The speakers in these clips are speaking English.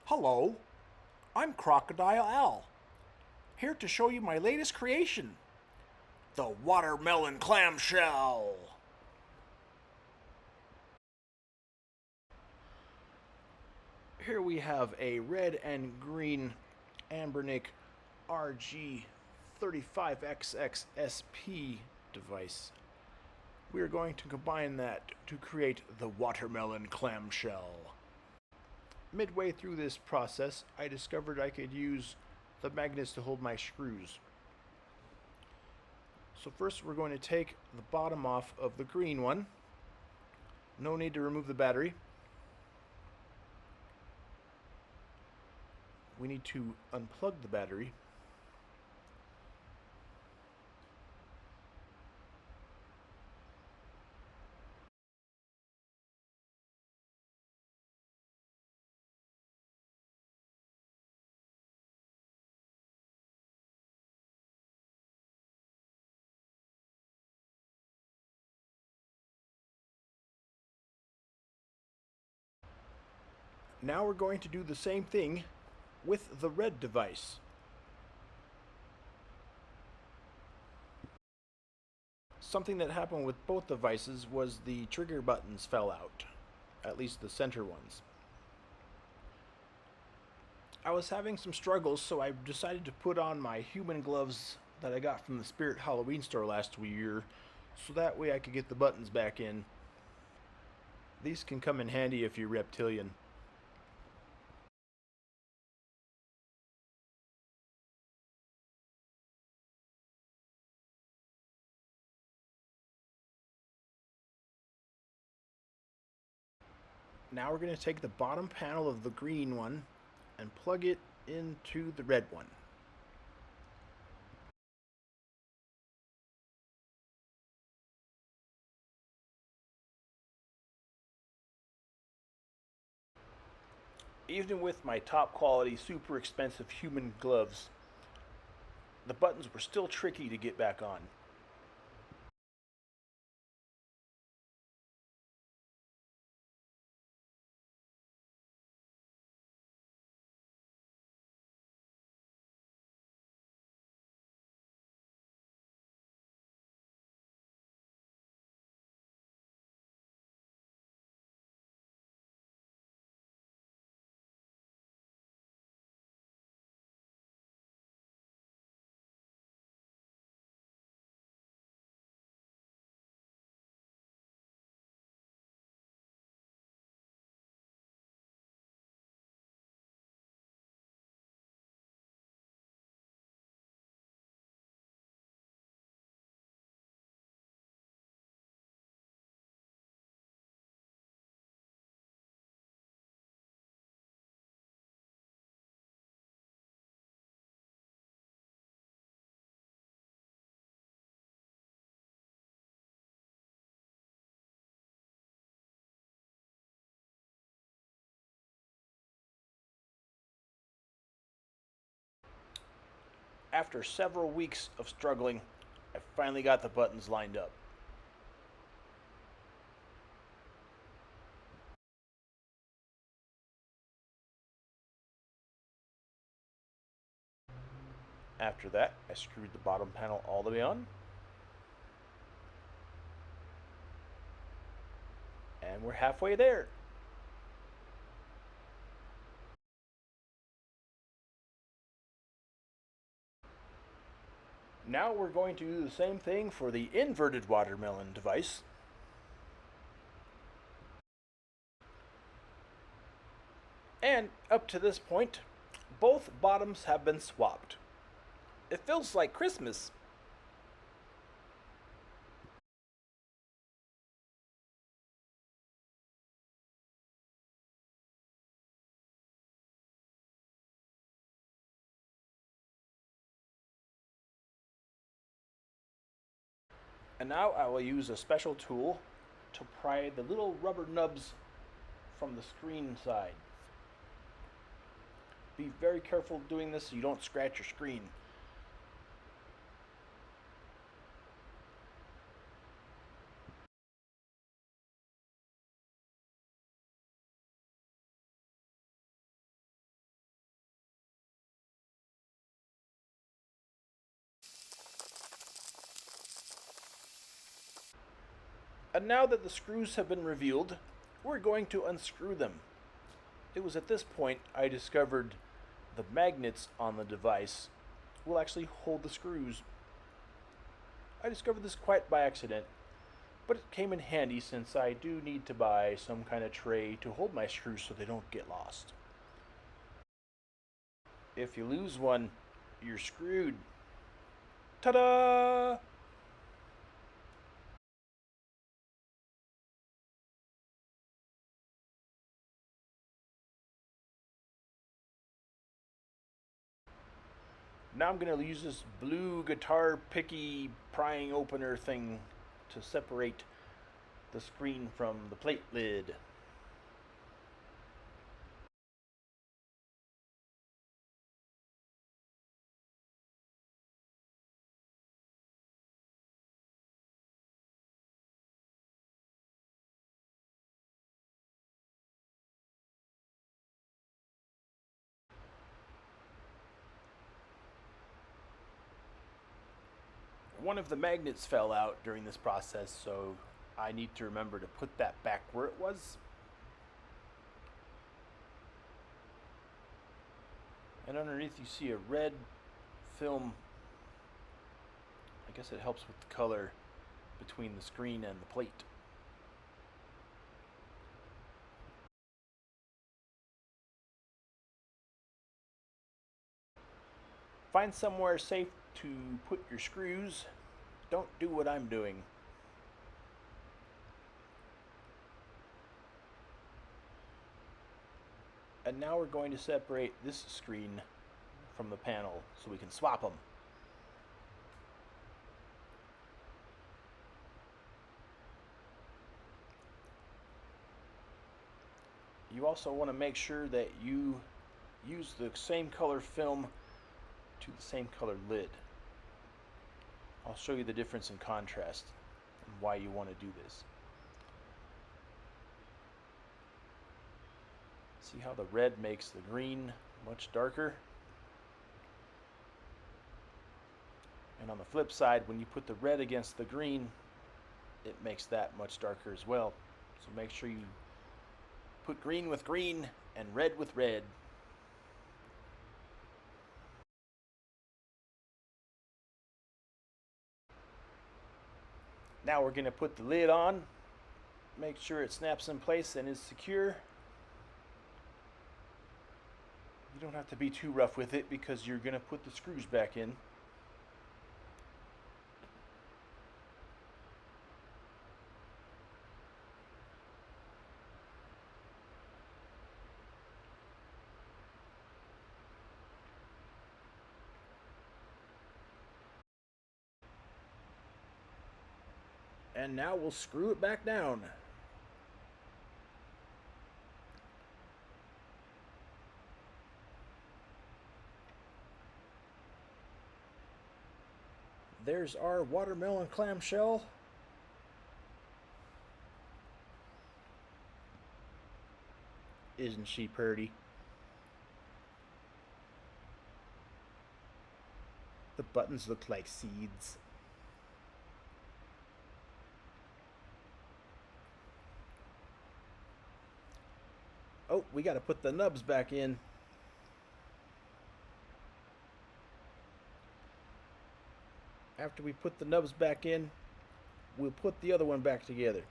Hello, I'm Crocodile, here to show you my latest creation, the watermelon clamshell. Here we have a red and green Anbernic RG35XXSP device. We are going to combine that to create the watermelon clamshell. Midway through this process, I discovered I could use the magnets to hold my screws. So first we're going to take the bottom off of the green one. No need to remove the battery. We need to unplug the battery. Now we're going to do the same thing with the red device. Something that happened with both devices was the trigger buttons fell out, at least the center ones. I was having some struggles, so I decided to put on my human gloves that I got from the Spirit Halloween store last year, so that way I could get the buttons back in. These can come in handy if you're reptilian. Now we're going to take the bottom panel of the green one and plug it into the red one. Even with my top quality, super expensive human gloves, the buttons were still tricky to get back on. After several weeks of struggling, I finally got the buttons lined up. After that, I screwed the bottom panel all the way on. And we're halfway there. Now we're going to do the same thing for the inverted watermelon device. And up to this point, both bottoms have been swapped. It feels like Christmas. And now I will use a special tool to pry the little rubber nubs from the screen side. Be very careful doing this so you don't scratch your screen. And now that the screws have been revealed, we're going to unscrew them. It was at this point I discovered the magnets on the device will actually hold the screws. I discovered this quite by accident, but it came in handy since I do need to buy some kind of tray to hold my screws so they don't get lost. If you lose one, you're screwed. Ta-da! Now I'm going to use this blue guitar picky prying opener thing to separate the screen from the plate lid. One of the magnets fell out during this process, so I need to remember to put that back where it was. And underneath you see a red film. I guess it helps with the color between the screen and the plate. Find somewhere safe to put your screws. Don't do what I'm doing. And now we're going to separate this screen from the panel so we can swap them. You also want to make sure that you use the same color film to the same color lid. I'll show you the difference in contrast and why you want to do this. See how the red makes the green much darker? And on the flip side, when you put the red against the green, it makes that much darker as well. So make sure you put green with green and red with red. Now we're going to put the lid on. Make sure it snaps in place and is secure. You don't have to be too rough with it because you're going to put the screws back in. And now we'll screw it back down. There's our watermelon clamshell. Isn't she pretty? The buttons look like seeds. Oh, we got to put the nubs back in. After we put the nubs back in, we'll put the other one back together.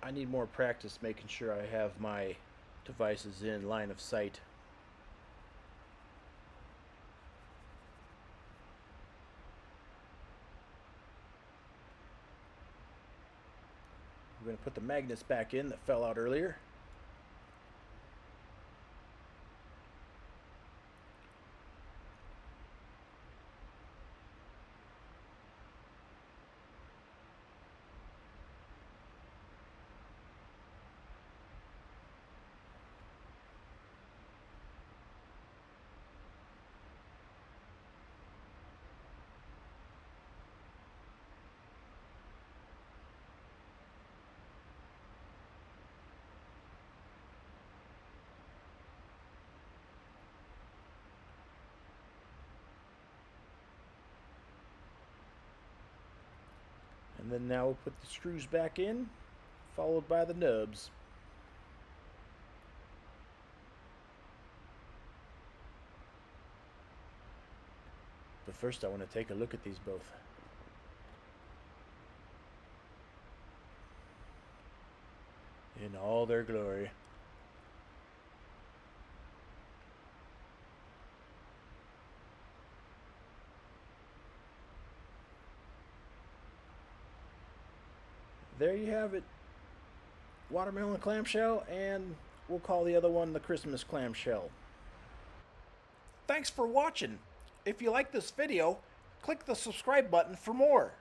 I need more practice making sure I have my devices in line of sight. We're going to put the magnets back in that fell out earlier. And then now we'll put the screws back in, followed by the nubs. But first I want to take a look at these both. In all their glory. There you have it. Watermelon clamshell, and we'll call the other one the Christmas clamshell. Thanks for watching. If you like this video, click the subscribe button for more.